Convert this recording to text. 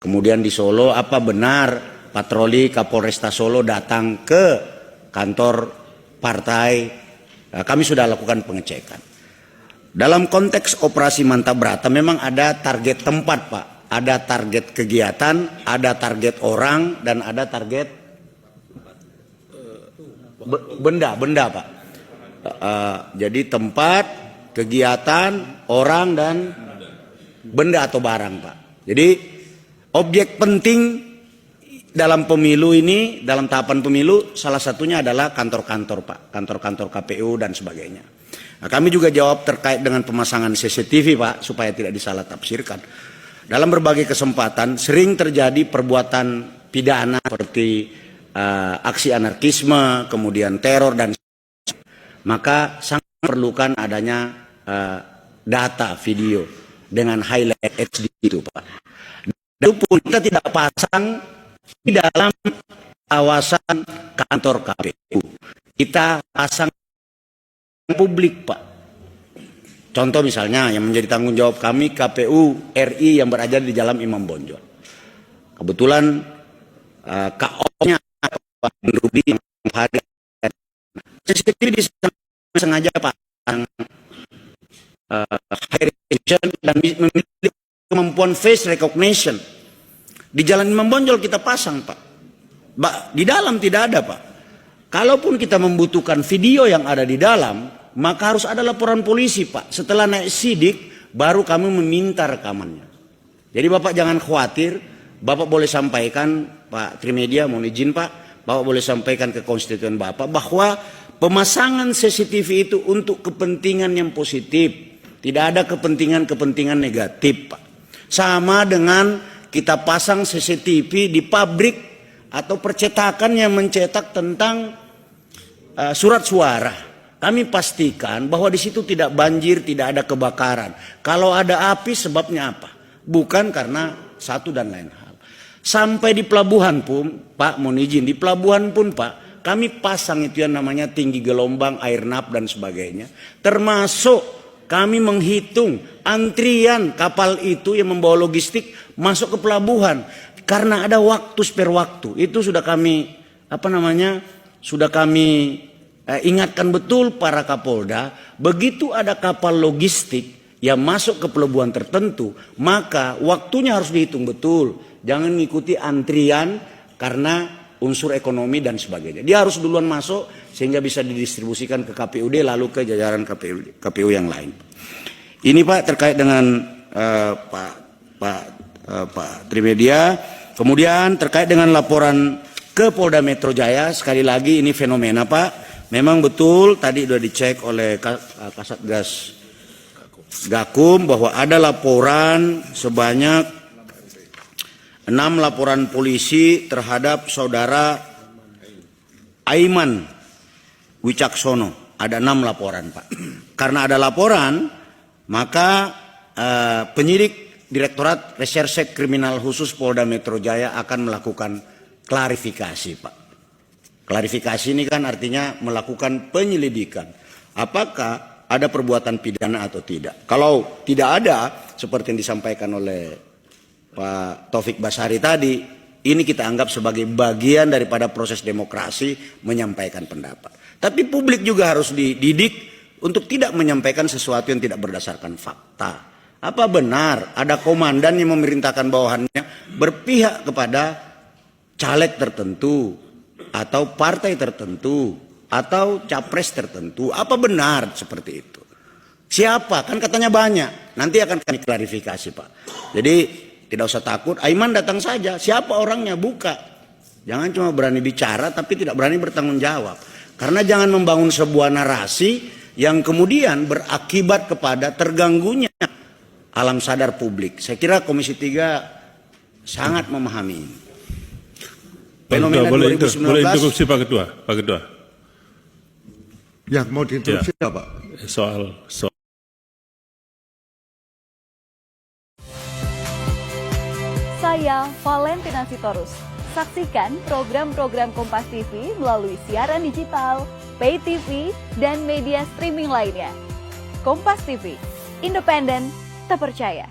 Kemudian di Solo, apa benar patroli Kapolresta Solo datang ke kantor partai? Kami sudah lakukan pengecekan. Dalam konteks operasi Mantap Brata memang ada target tempat, Pak. Ada target kegiatan, ada target orang, dan ada target benda, Pak. Jadi tempat, kegiatan, orang, dan benda atau barang, Pak. Jadi objek penting dalam pemilu ini, dalam tahapan pemilu, salah satunya adalah kantor-kantor, Pak. Kantor-kantor KPU dan sebagainya. Nah, kami juga jawab terkait dengan pemasangan CCTV, Pak, supaya tidak disalah tafsirkan. Dalam berbagai kesempatan sering terjadi perbuatan pidana seperti aksi anarkisme, kemudian teror, dan maka sangat perlukan adanya data video dengan highlight HD itu, Pak. Dan pun kita tidak pasang di dalam kawasan kantor KPU. Kita pasang publik, Pak. Contoh misalnya yang menjadi tanggung jawab kami KPU RI yang berada di Jalan Imam Bonjol. Kebetulan KO-nya Pak Rudi yang hari CCTV disengaja Pak high resolution dan memiliki kemampuan face recognition. Di Jalan Imam Bonjol kita pasang, Pak. Di dalam tidak ada, Pak. Kalaupun kita membutuhkan video yang ada di dalam, maka harus ada laporan polisi, Pak. Setelah naik sidik, baru kami meminta rekamannya. Jadi Bapak jangan khawatir, Bapak boleh sampaikan, Pak Trimedia, mohon izin Pak, Bapak boleh sampaikan ke konstituen Bapak bahwa pemasangan CCTV itu untuk kepentingan yang positif. Tidak ada kepentingan-kepentingan negatif, Pak. Sama dengan kita pasang CCTV di pabrik atau percetakan yang mencetak tentang surat suara. Kami pastikan bahwa di situ tidak banjir, tidak ada kebakaran. Kalau ada api sebabnya apa? Bukan karena satu dan lain hal. Sampai di pelabuhan pun, Pak mohon izin, di pelabuhan pun Pak, kami pasang itu yang namanya tinggi gelombang, air nap dan sebagainya. Termasuk kami menghitung antrian kapal itu yang membawa logistik masuk ke pelabuhan. Karena ada waktu spare waktu. Itu sudah kami, sudah kami ingatkan betul para Kapolda, begitu ada kapal logistik yang masuk ke pelabuhan tertentu, maka waktunya harus dihitung betul. Jangan mengikuti antrian karena unsur ekonomi dan sebagainya. Dia harus duluan masuk sehingga bisa didistribusikan ke KPUD lalu ke jajaran KPU yang lain. Ini Pak terkait dengan Pak Trimedia. Kemudian terkait dengan laporan ke Polda Metro Jaya, sekali lagi ini fenomena Pak. Memang betul tadi sudah dicek oleh Kasatgas Gakum bahwa ada laporan sebanyak 6 laporan polisi terhadap saudara Aiman Wicaksono. Ada 6 laporan, Pak. Karena ada laporan, maka penyidik Direktorat Reserse Kriminal Khusus Polda Metro Jaya akan melakukan klarifikasi, Pak. Klarifikasi ini kan artinya melakukan penyelidikan. Apakah ada perbuatan pidana atau tidak? Kalau tidak ada, seperti yang disampaikan oleh Pak Taufik Basari tadi, ini kita anggap sebagai bagian daripada proses demokrasi menyampaikan pendapat. Tapi publik juga harus dididik untuk tidak menyampaikan sesuatu yang tidak berdasarkan fakta. Apa benar ada komandan yang memerintahkan bawahannya berpihak kepada caleg tertentu, atau partai tertentu, atau capres tertentu? Apa benar seperti itu? Siapa? Kan katanya banyak. Nanti akan kami klarifikasi, Pak. Jadi tidak usah takut. Aiman datang saja. Siapa orangnya? Buka. Jangan cuma berani bicara tapi tidak berani bertanggung jawab. Karena jangan membangun sebuah narasi yang kemudian berakibat kepada terganggunya alam sadar publik. Saya kira Komisi 3 sangat memahami ini. Fenomena boleh 2019. Boleh interupsi Pak Ketua. Pak Ketua. Ya, mau diinterupsi ya, Pak? Soal Saya Valentina Sitorus. Saksikan program-program Kompas TV melalui siaran digital, pay TV, dan media streaming lainnya. Kompas TV, independen, terpercaya.